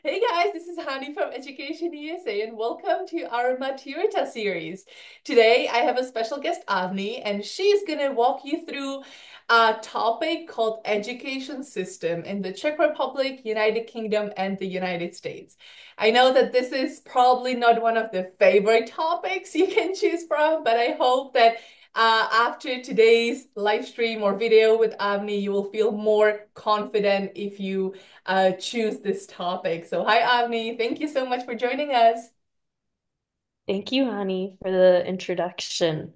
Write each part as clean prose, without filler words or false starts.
Hey guys, this is Hani from Education USA and welcome to our Maturita series. Today I have a special guest, Avni, and she's going to walk you through a topic called education system in the Czech Republic, United Kingdom, and the United States. I know that this is probably not one of the favorite topics you can choose from, but I hope that after today's live stream or video with Avni, you will feel more confident if you choose this topic. So, hi, Avni. Thank you so much for joining us. Thank you, Hani, for the introduction.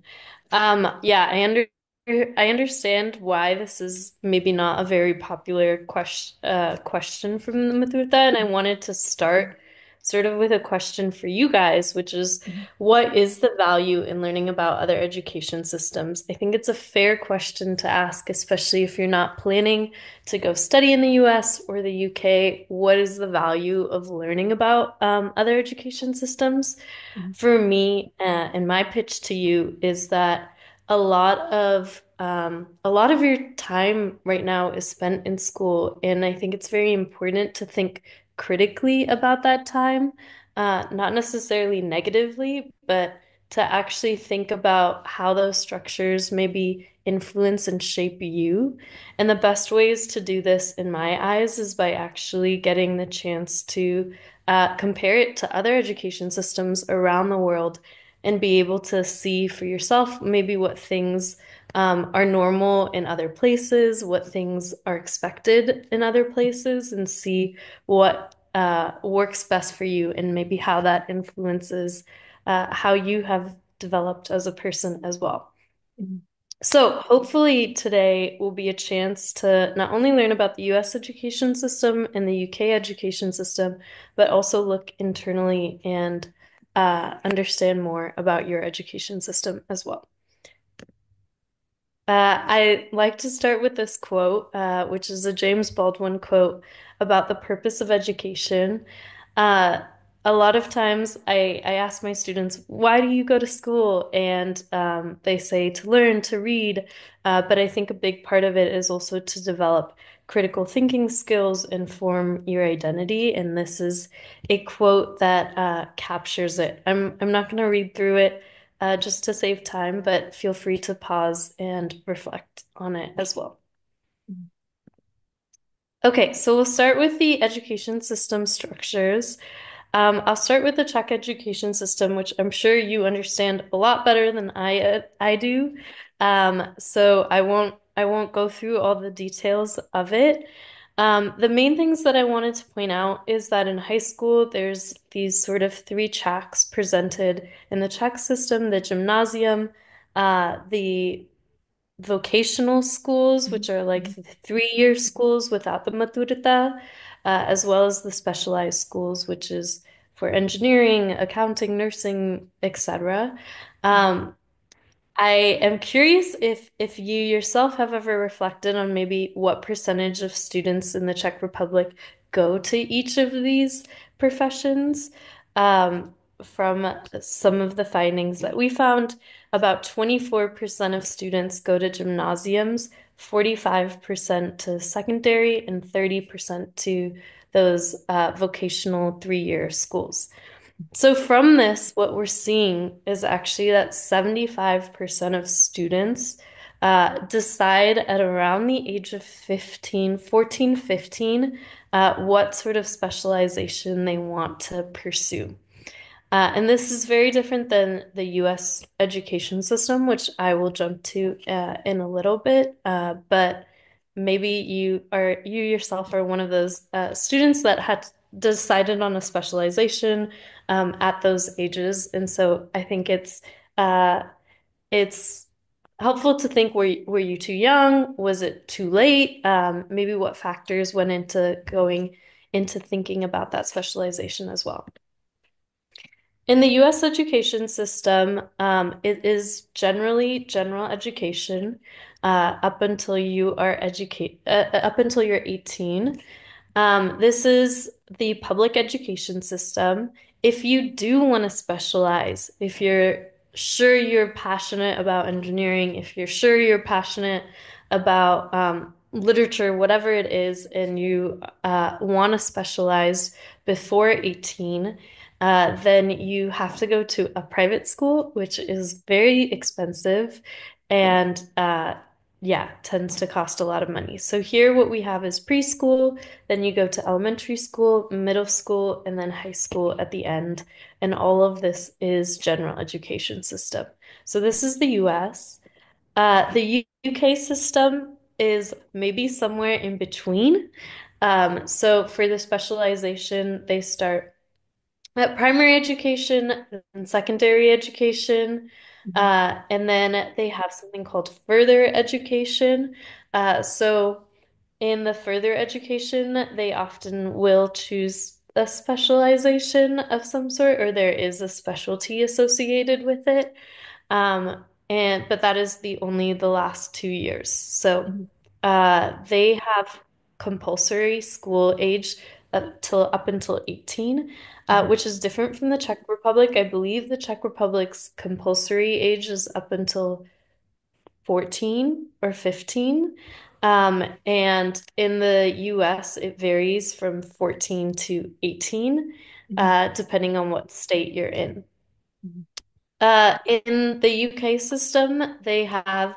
Yeah, I understand why this is maybe not a very popular question from the Maturta, and I wanted to start sort of with a question for you guys, which is what is the value in learning about other education systems? I think it's a fair question to ask, especially if you're not planning to go study in the US or the UK. What is the value of learning about other education systems? For me, and my pitch to you is that a lot of your time right now is spent in school, and I think it's very important to think critically about that time, not necessarily negatively, but to actually think about how those structures maybe influence and shape you. And the best ways to do this, in my eyes, is by actually getting the chance to compare it to other education systems around the world and be able to see for yourself maybe what things are normal in other places, what things are expected in other places, and see what works best for you and maybe how that influences how you have developed as a person as well. Mhm. So, hopefully, today will be a chance to not only learn about the US education system and the UK education system, but also look internally and understand more about your education system as well. I like to start with this quote, which is a James Baldwin quote about the purpose of education. Uh, a lot of times I ask my students, why do you go to school? And they say to learn, to read. But I think a big part of it is also to develop critical thinking skills and form your identity. And this is a quote that captures it. I'm not going to read through it just to save time, but feel free to pause and reflect on it as well. Okay, so we'll start with the education system structures. I'll start with the Czech education system, which I'm sure you understand a lot better than I do. So I won't go through all the details of it. The main things that I wanted to point out is that in high school, there's these sort of three tracks presented in the Czech system: the gymnasium, the vocational schools, which are like the 3-year schools without the maturita, as well as the specialized schools, which is for engineering, accounting, nursing, etc. Um, I am curious if you yourself have ever reflected on maybe what percentage of students in the Czech Republic go to each of these professions. From some of the findings that we found, about 24% of students go to gymnasiums, 45% to secondary, and 30% to those vocational 3-year schools. So from this, what we're seeing is actually that 75% of students decide at around the age of 15, 14, 15, what sort of specialization they want to pursue. And this is very different than the US education system, which I will jump to in a little bit. But maybe you yourself are one of those students that had decided on a specialization at those ages. And so I think it's helpful to think, were you too young? Was it too late? Maybe what factors went into going into thinking about that specialization as well. In the US education system, it is generally general education up until you're 18. This is the public education system. If you do want to specialize, if you're sure you're passionate about engineering, if you're sure you're passionate about literature, whatever it is, and you want to specialize before 18, then you have to go to a private school, which is very expensive and yeah, tends to cost a lot of money. So here what we have is preschool, then you go to elementary school, middle school, and then high school at the end. And all of this is general education system. So this is the US. The UK system is maybe somewhere in between. So for the specialization, they start at primary education and secondary education, Mhm, and then they have something called further education. So in the further education, they often will choose a specialization of some sort, or there is a specialty associated with it. And but that is the last 2 years. So mhm, they have compulsory school age up until 18, mhm, which is different from the Czech Republic. I believe the Czech Republic's compulsory age is up until 14 or 15. And in the US, it varies from 14 to 18, mhm, depending on what state you're in. mhm, In the UK system, they have,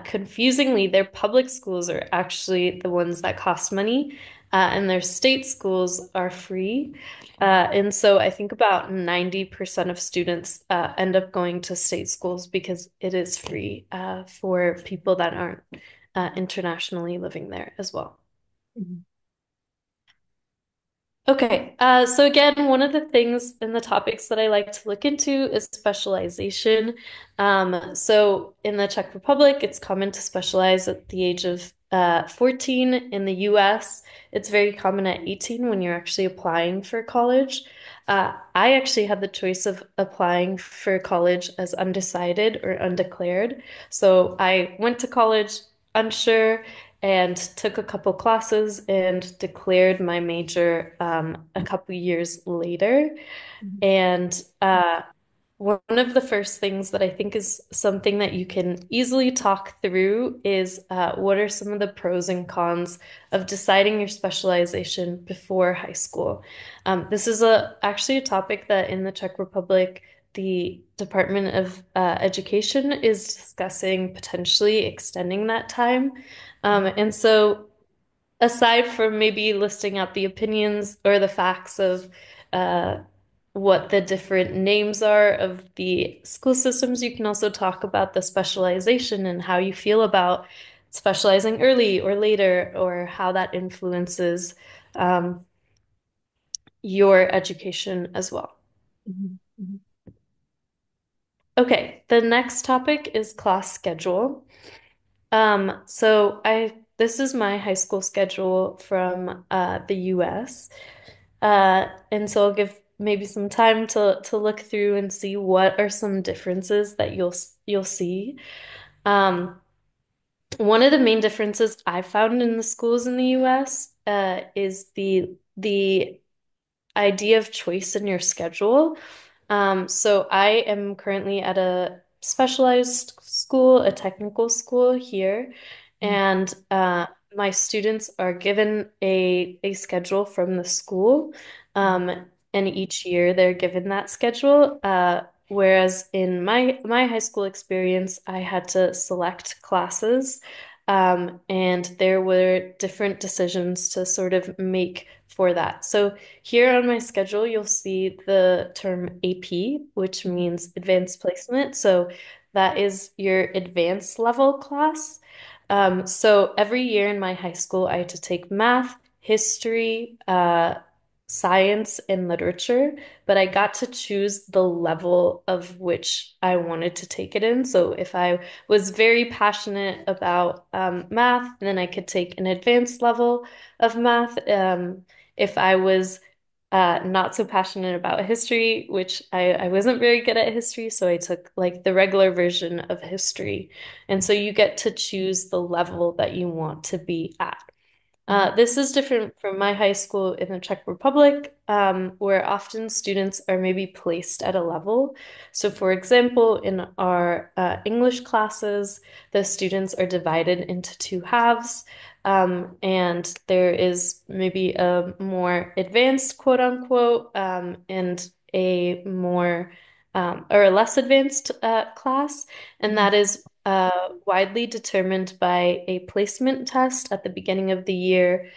confusingly, their public schools are actually the ones that cost money, and their state schools are free. And so I think about 90% of students end up going to state schools because it is free for people that aren't internationally living there as well. mhm, Okay, so again, one of the things and the topics that I like to look into is specialization. So in the Czech Republic, it's common to specialize at the age of 14. In the US, it's very common at 18 when you're actually applying for college. I actually had the choice of applying for college as undecided or undeclared. So I went to college unsure and took a couple classes and declared my major a couple years later. mhm, And one of the first things that I think is something that you can easily talk through is what are some of the pros and cons of deciding your specialization before high school. This is actually a topic that in the Czech Republic, the Department of Education is discussing potentially extending that time. And so aside from maybe listing out the opinions or the facts of uh, what the different names are of the school systems, you can also talk about the specialization and how you feel about specializing early or later, or how that influences um, your education as well. mhm, mhm, Okay, the next topic is class schedule. So this is my high school schedule from the US. And so I'll give maybe some time to look through and see what are some differences that you'll see. Um, One of the main differences I found in the schools in the US is the idea of choice in your schedule. So I am currently at a specialized school, a technical school here, mhm, and my students are given a schedule from the school, mhm, and each year they're given that schedule. Whereas in my high school experience, I had to select classes, and there were different decisions to sort of make for that. So here on my schedule, you'll see the term AP, which mhm, means advanced placement. So that is your advanced level class. So every year in my high school, I had to take math, history, science, and literature, but I got to choose the level of which I wanted to take it in. So if I was very passionate about math, then I could take an advanced level of math. If I was not so passionate about history, which I wasn't very good at history, so I took like the regular version of history. And so you get to choose the level that you want to be at. Mhm. This is different from my high school in the Czech Republic, where often students are maybe placed at a level. So, for example, in our English classes, the students are divided into two halves, and there is maybe a more advanced, quote unquote, and a more or a less advanced class, and Mhm. that is widely determined by a placement test at the beginning of the year,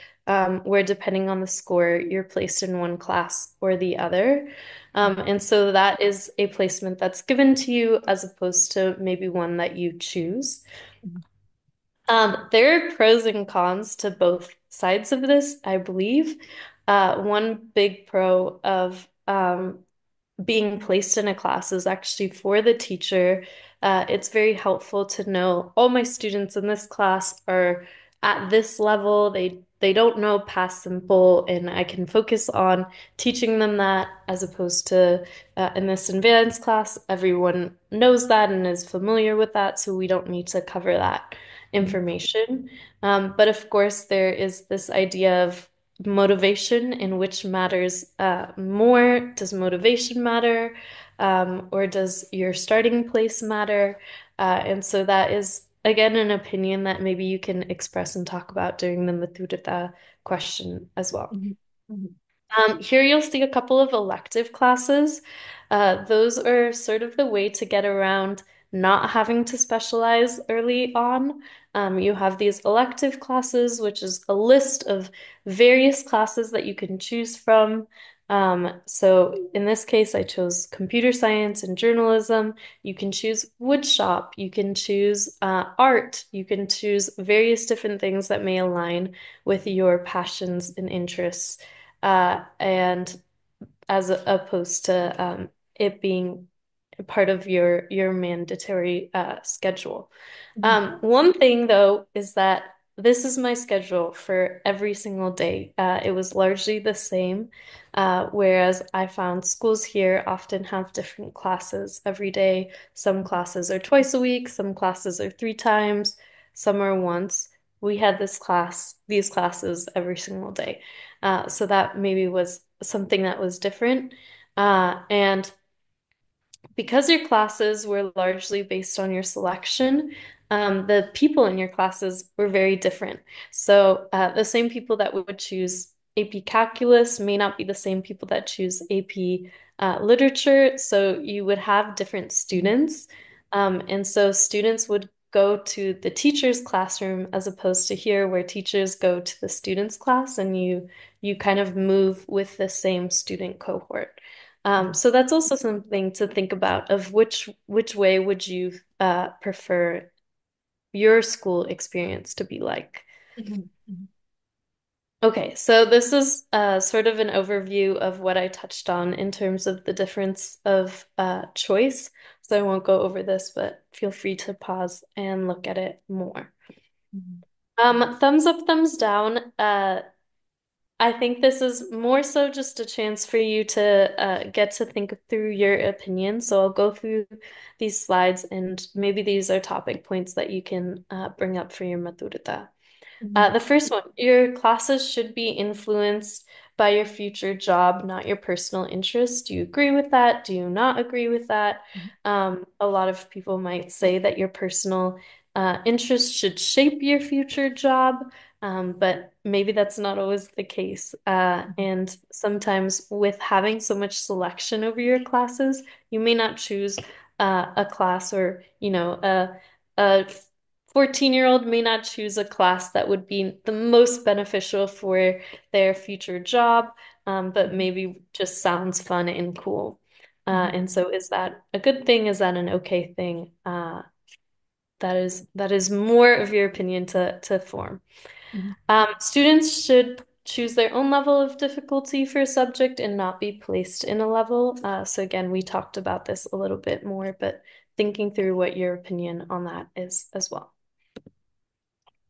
where depending on the score, you're placed in one class or the other. And so that is a placement that's given to you as opposed to maybe one that you choose. Mhm. There are pros and cons to both sides of this, I believe. One big pro of being placed in a class is actually for the teacher. It's very helpful to know all my students in this class are at this level. They don't know past simple, and I can focus on teaching them that as opposed to in this advanced class, everyone knows that and is familiar with that, so we don't need to cover that Mhm. information. But of course, there is this idea of motivation in which matters more. Does motivation matter? Or does your starting place matter? And so that is, again, an opinion that maybe you can express and talk about during the Maturita question as well. Mhm. Mhm. Here you'll see a couple of elective classes. Those are sort of the way to get around not having to specialize early on. You have these elective classes, which is a list of various classes that you can choose from. So in this case, I chose computer science and journalism. You can choose wood shop. You can choose art. You can choose various different things that may align with your passions and interests and as opposed to it being part of your mandatory schedule. Mhm. One thing though is that this is my schedule for every single day. It was largely the same, whereas I found schools here often have different classes every day. Some classes are twice a week, some classes are three times, some are once. We had these classes every single day. So that maybe was something that was different. And because your classes were largely based on your selection, the people in your classes were very different. So the same people that would choose AP Calculus may not be the same people that choose AP Literature. So you would have different Mhm. students. And so students would go to the teacher's classroom as opposed to here where teachers go to the student's class and you kind of move with the same student cohort. So that's also something to think about of which way would you prefer your school experience to be like? Mhm. Mhm. Okay, so this is sort of an overview of what I touched on in terms of the difference of choice. So I won't go over this, but feel free to pause and look at it more. Mhm. Thumbs up, thumbs down. I think this is more so just a chance for you to get to think through your opinion. So I'll go through these slides, and maybe these are topic points that you can bring up for your maturita. Mhm. The first one, your classes should be influenced by your future job, not your personal interest. Do you agree with that? Do you not agree with that? Mhm. A lot of people might say that your personal interest should shape your future job, but maybe that's not always the case. Mhm. And sometimes with having so much selection over your classes, you may not choose a class or, a 14-year-old may not choose a class that would be the most beneficial for their future job, but Mhm. maybe just sounds fun and cool. Mhm. And so is that a good thing? Is that an okay thing? That is more of your opinion to form. Mhm. Students should choose their own level of difficulty for a subject and not be placed in a level. So again, we talked about this a little bit more, but thinking through what your opinion on that is as well.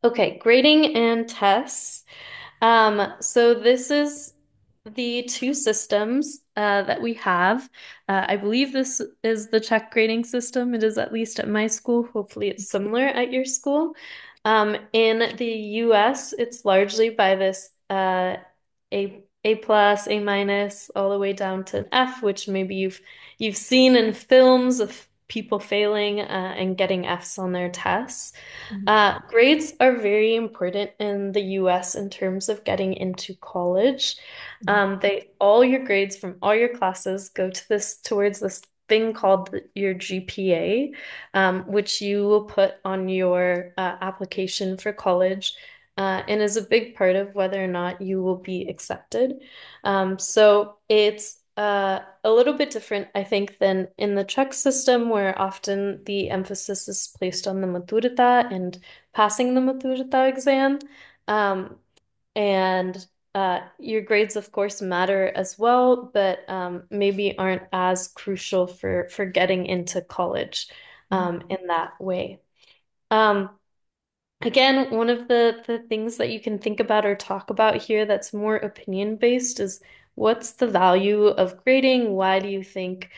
Okay, grading and tests. So this is the two systems that we have. I believe this is the Czech grading system. It is at least at my school. Hopefully it's similar at your school. In the US, it's largely by this A plus, A minus, all the way down to an F, which maybe you've seen in films of people failing and getting Fs on their tests. Mhm. Grades are very important in the US in terms of getting into college. Mhm. They all your grades from all your classes go to this towards this thing called your GPA, which you will put on your application for college, and is a big part of whether or not you will be accepted. So it's a little bit different, I think, than in the Czech system, where often the emphasis is placed on the Maturita and passing the Maturita exam. Um, and your grades, of course, matter as well, but maybe aren't as crucial for getting into college Mhm. in that way. Um, Again, one of the things that you can think about or talk about here that's more opinion based is what's the value of grading? Why do you think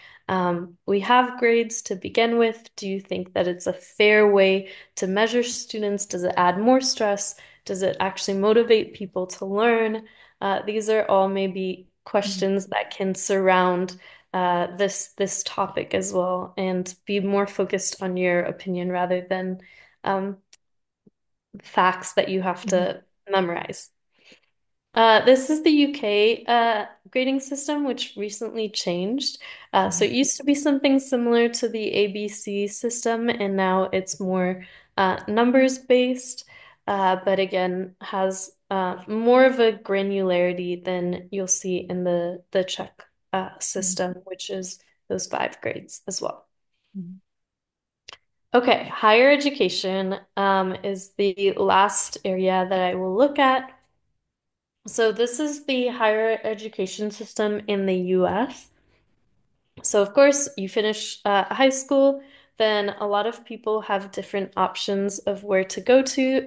we have grades to begin with? Do you think that it's a fair way to measure students? Does it add more stress? Does it actually motivate people to learn? These are all maybe Mhm. questions that can surround this topic as well and be more focused on your opinion rather than um, facts that you have Mhm. to memorize. This is the UK grading system, which recently changed. So Mhm. it used to be something similar to the ABC system, and now it's more numbers based, but again, has more of a granularity than you'll see in the Czech Mhm. system, which is those 5 grades as well. Mhm. Okay, higher education is the last area that I will look at. So this is the higher education system in the US. So, of course, you finish high school, then a lot of people have different options of where to go to.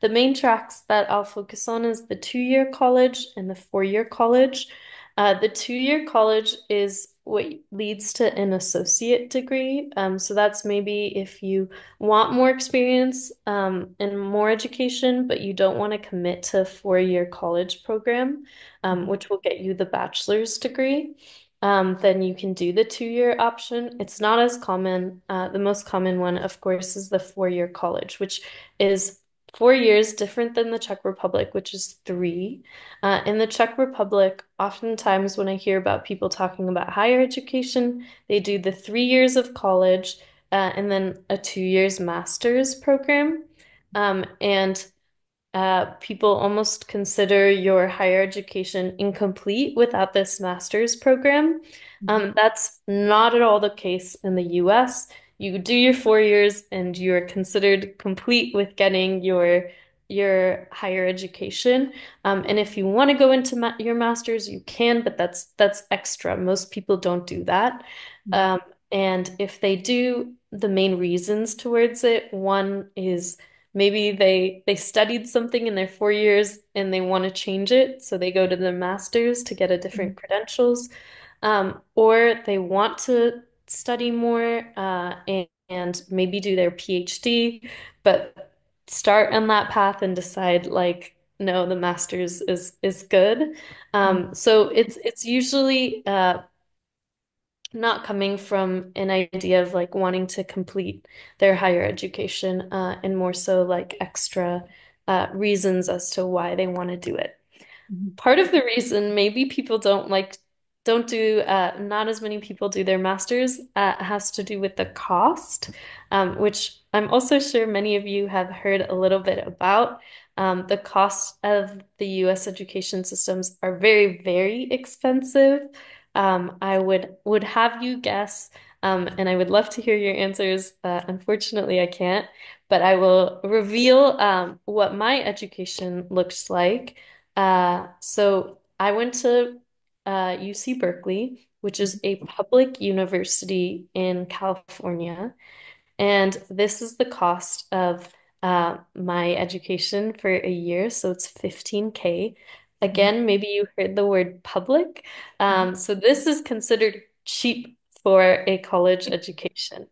The main tracks that I'll focus on is the 2-year college and the 4-year college. The 2-year college is what leads to an associate degree. So that's maybe if you want more experience and more education, but you don't want to commit to a 4-year college program, Mhm. which will get you the bachelor's degree, then you can do the 2-year option. It's not as common. The most common one, of course, is the 4-year college, which is 4 years different than the Czech Republic, which is 3. In the Czech Republic, oftentimes when I hear about people talking about higher education, they do the 3 years of college and then a 2 years master's program. And people almost consider your higher education incomplete without this master's program. Mhm. That's not at all the case in the US. You do your 4 years and you're considered complete with getting your higher education. And if you want to go into your master's, you can, but that's extra. Most people don't do that. Mhm. Um, and if they do, the main reasons towards it, one is maybe they studied something in their 4 years and they want to change it, so they go to the master's to get a different Mhm. credentials, or they want to study more and maybe do their PhD, but start on that path and decide like, no, the master's is good. Mhm. So it's usually not coming from an idea of like wanting to complete their higher education, and more so like extra reasons as to why they want to do it. Mhm. Part of the reason maybe people don't do not as many people do their masters has to do with the cost, which I'm also sure many of you have heard a little bit about. The cost of the US education systems are very, very expensive. I would have you guess, and I would love to hear your answers. Unfortunately, I can't, but I will reveal what my education looks like. So I went to UC Berkeley, which is a public university in California. And this is the cost of my education for a year. So it's 15K. Mhm. Again, maybe you heard the word public. Mhm. So this is considered cheap for a college education.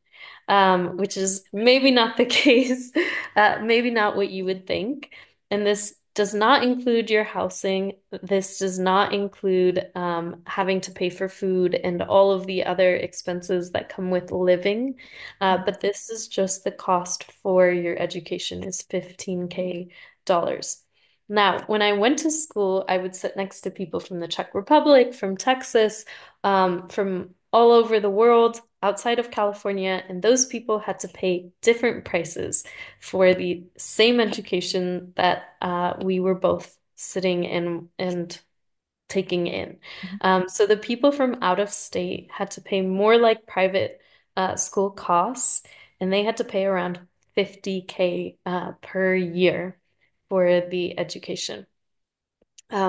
which is maybe not the case, maybe not what you would think. And this does not include your housing. This does not include having to pay for food and all of the other expenses that come with living. But this is just the cost for your education is $15K. Now, when I went to school, I would sit next to people from the Czech Republic, from Texas, from all over the world outside of California, and those people had to pay different prices for the same education that we were both sitting in and taking in. So the people from out of state had to pay more like private school costs, and they had to pay around 50K per year for the education.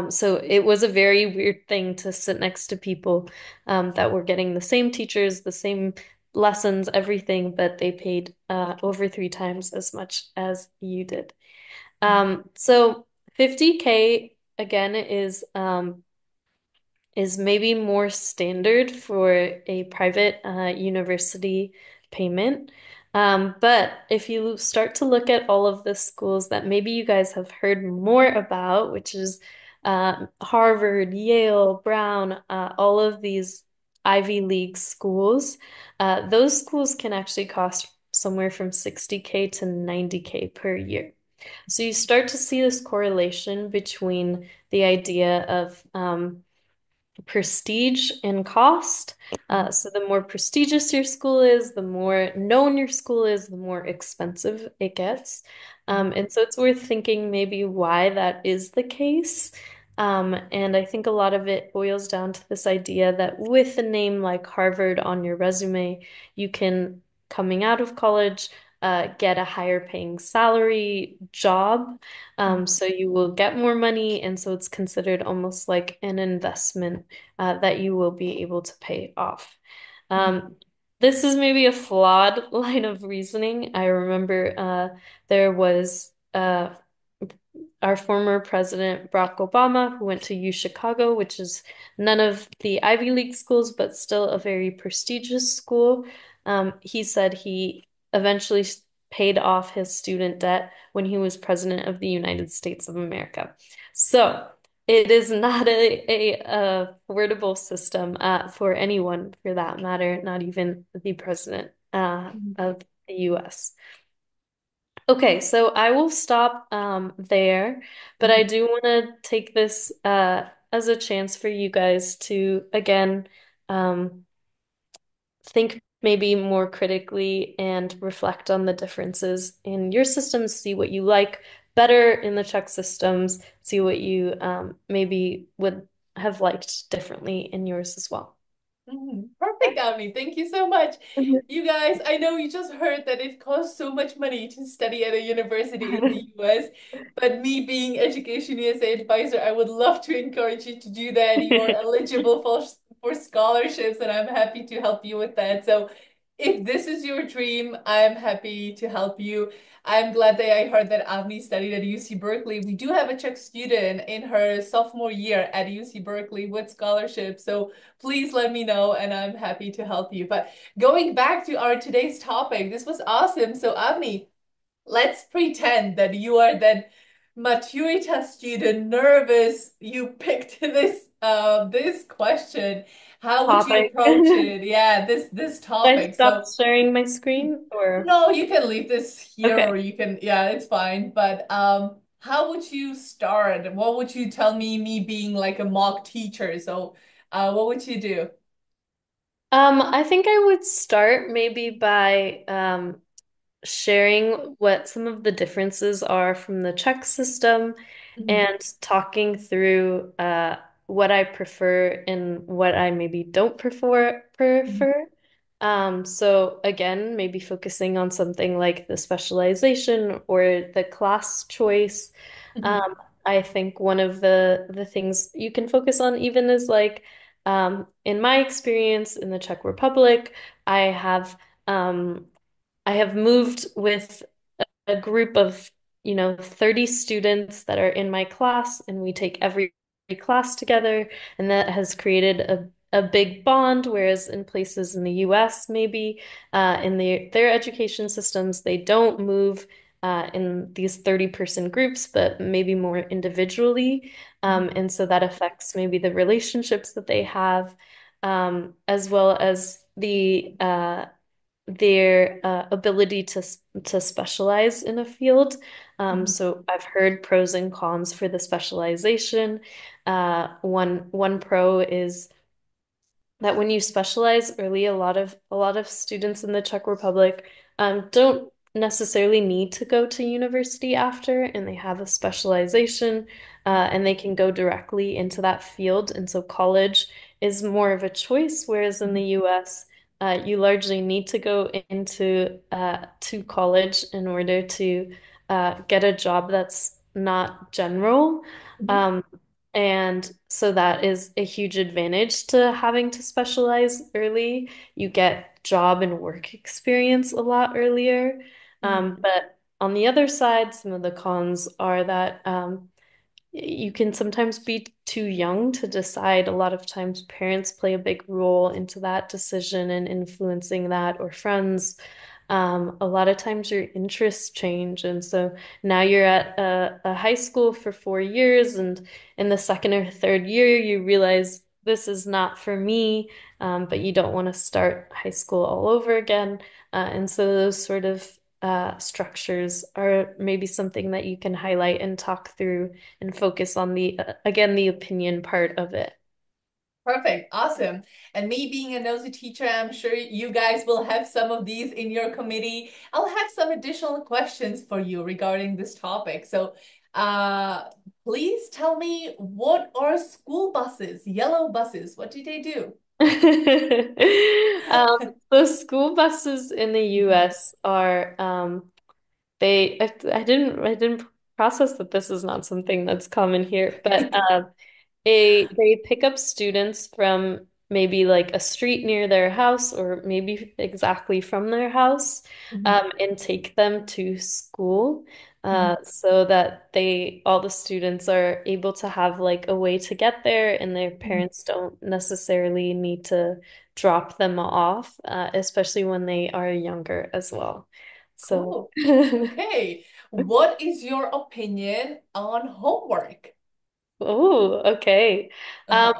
So it was a very weird thing to sit next to people that were getting the same teachers, the same lessons, everything, but they paid over three times as much as you did. So 50K again is maybe more standard for a private university payment. But if you start to look at all of the schools that maybe you guys have heard more about, which is Harvard, Yale, Brown, all of these Ivy League schools, those schools can actually cost somewhere from 60K to 90K per year. So you start to see this correlation between the idea of prestige and cost. So the more prestigious your school is, the more known your school is, the more expensive it gets. And so it's worth thinking maybe why that is the case. And I think a lot of it boils down to this idea that with a name like Harvard on your resume, you can, coming out of college, get a higher paying salary job. So you will get more money, and so it's considered almost like an investment that you will be able to pay off. Um, this is maybe a flawed line of reasoning. I remember there was our former president, Barack Obama, who went to U Chicago, which is none of the Ivy League schools, but still a very prestigious school. He said he eventually paid off his student debt when he was president of the United States of America. So it is not a affordable system for anyone for that matter, not even the president of the US. Okay, so I will stop there, but I do want to take this as a chance for you guys to again um, think maybe more critically and reflect on the differences in your systems, see what you like better in the Czech systems, see what you maybe would have liked differently in yours as well. Perfect, Abby. Thank you so much. You guys, I know you just heard that it costs so much money to study at a university in the US, but me being Education USA advisor, I would love to encourage you to do that. You are eligible for scholarships, and I'm happy to help you with that. So if this is your dream, I'm happy to help you. I'm glad that I heard that Avni studied at UC Berkeley. We do have a Czech student in her sophomore year at UC Berkeley with scholarship. So please let me know and I'm happy to help you. But going back to our today's topic, this was awesome. So Avni, let's pretend that you are that Maturita student, nervous. You picked this question. How would you Topic. approach it? Yeah, this I topic. stopped So sharing my screen or no, you can leave this here okay. or you can, yeah, it's fine. But how would you start? What would you tell me, me being like a mock teacher? So what would you do? I think I would start maybe by sharing what some of the differences are from the Czech system Mhm, and talking through what I prefer and what I maybe don't mhm, prefer. So again, maybe focusing on something like the specialization or the class choice. mhm, Um, I think one of the things you can focus on even is like in my experience in the Czech Republic, I have um, I have moved with a group of, 30 students that are in my class, and we take every class together, and that has created a big bond, whereas in places in the US, maybe in their education systems, they don't move in these 30-person groups, but maybe more individually. Mhm. And so that affects maybe the relationships that they have, as well as their ability to specialize in a field. Mhm. So I've heard pros and cons for the specialization. One pro is that when you specialize early, a lot of students in the Czech Republic don't necessarily need to go to university after, and they have a specialization, and they can go directly into that field. And so college is more of a choice, whereas in the Mhm. US, you largely need to go into to college in order to get a job that's not general. Mhm. Um, and so that is a huge advantage to having to specialize early. You get job and work experience a lot earlier. Mhm. But on the other side, some of the cons are that you can sometimes be too young to decide. A lot of times, parents play a big role into that decision and influencing that, or friends. A lot of times your interests change. And so now you're at a high school for 4 years, and in the second or third year, you realize this is not for me, but you don't want to start high school all over again. And so those sort of structures are maybe something that you can highlight and talk through and focus on again, the opinion part of it. Perfect. Awesome. And me being a nosy teacher, I'm sure you guys will have some of these in your committee. I'll have some additional questions for you regarding this topic. So, uh, please tell me, what are school buses, yellow buses? What do they do? Um, so school buses in the Mhm. US are I didn't process that this is not something that's common here, but they pick up students from maybe like a street near their house or maybe exactly from their house, Mhm. and take them to school, Mhm. so that all the students are able to have like a way to get there, and their Mhm. parents don't necessarily need to drop them off, especially when they are younger as well. So Cool. Okay. What is your opinion on homework? Oh, okay. Uh-huh.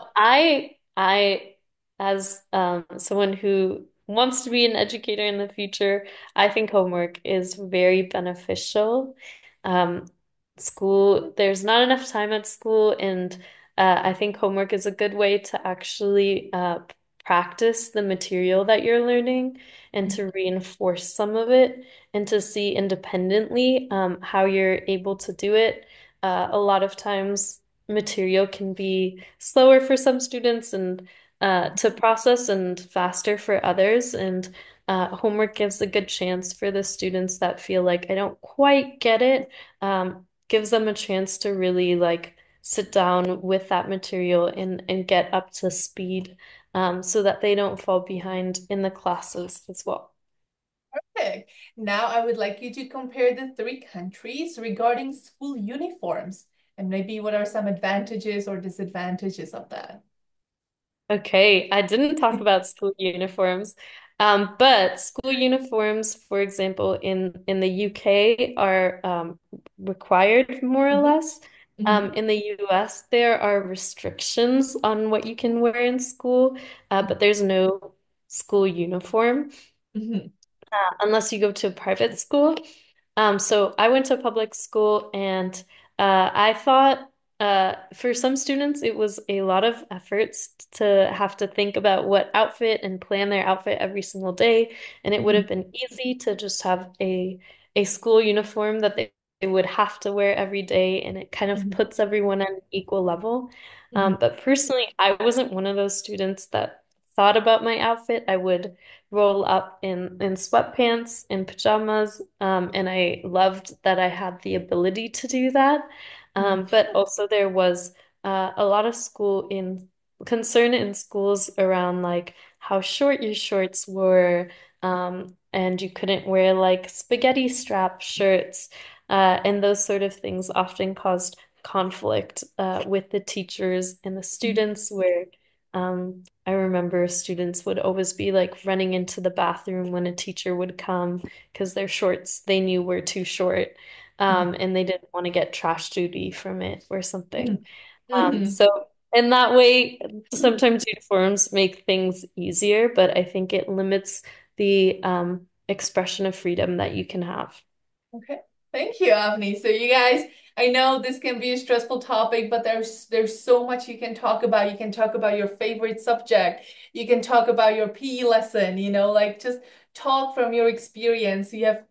As someone who wants to be an educator in the future, I think homework is very beneficial. Um, there's not enough time at school, and I think homework is a good way to actually practice the material that you're learning and to reinforce some of it and to see independently how you're able to do it. A lot of times material can be slower for some students and to process and faster for others. And homework gives a good chance for the students that feel like I don't quite get it, gives them a chance to really like sit down with that material and get up to speed, so that they don't fall behind in the classes as well. Perfect. Now I would like you to compare the three countries regarding school uniforms and maybe what are some advantages or disadvantages of that. Okay, I didn't talk about school uniforms, but school uniforms, for example, in the UK are required more or Mhm. less. Mhm. In the US, there are restrictions on what you can wear in school, but there's no school uniform Mhm. unless you go to a private school. So I went to public school, and I thought for some students it was a lot of efforts to have to think about what outfit and plan their outfit every single day. And it would have Mhm. been easy to just have a school uniform that they would have to wear every day, and it kind of Mhm. puts everyone on an equal level. Mhm. But personally, I wasn't one of those students that thought about my outfit. I would roll up in sweatpants and pajamas. And I loved that I had the ability to do that. Mhm. But also there was a lot of school in concern in schools around like how short your shorts were, and you couldn't wear like spaghetti strap shirts, and those sort of things often caused conflict with the teachers and the Mhm. students where I remember students would always be like running into the bathroom when a teacher would come because their shorts they knew were too short, and they didn't want to get trash duty from it or something. Hmm. So in that way, sometimes uniforms make things easier, but I think it limits the expression of freedom that you can have. Okay. Thank you, Avni. So you guys, I know this can be a stressful topic, but there's so much you can talk about. You can talk about your favorite subject. You can talk about your PE lesson, like just talk from your experience. You have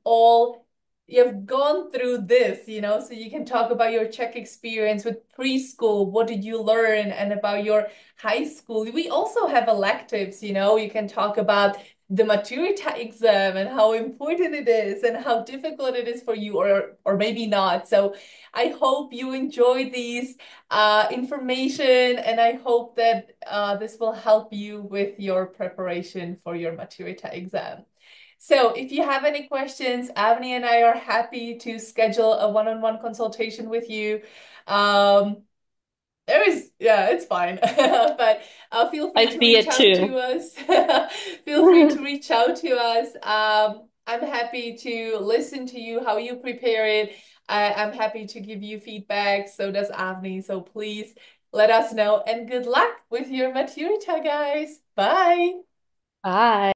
gone through this, so you can talk about your Czech experience with preschool. What did you learn? And about your high school. We also have electives, you can talk about the Maturita exam and how important it is and how difficult it is for you or maybe not. So I hope you enjoy these information and I hope that this will help you with your preparation for your Maturita exam. So if you have any questions, Avni and I are happy to schedule a one-on-one consultation with you. Um, yeah, it's fine. But feel free I to see reach it out to too. us. Feel free to reach out to us. I'm happy to listen to you, how you prepare it. I'm happy to give you feedback. So does Avni. So please let us know and good luck with your Maturita, guys. Bye. Bye.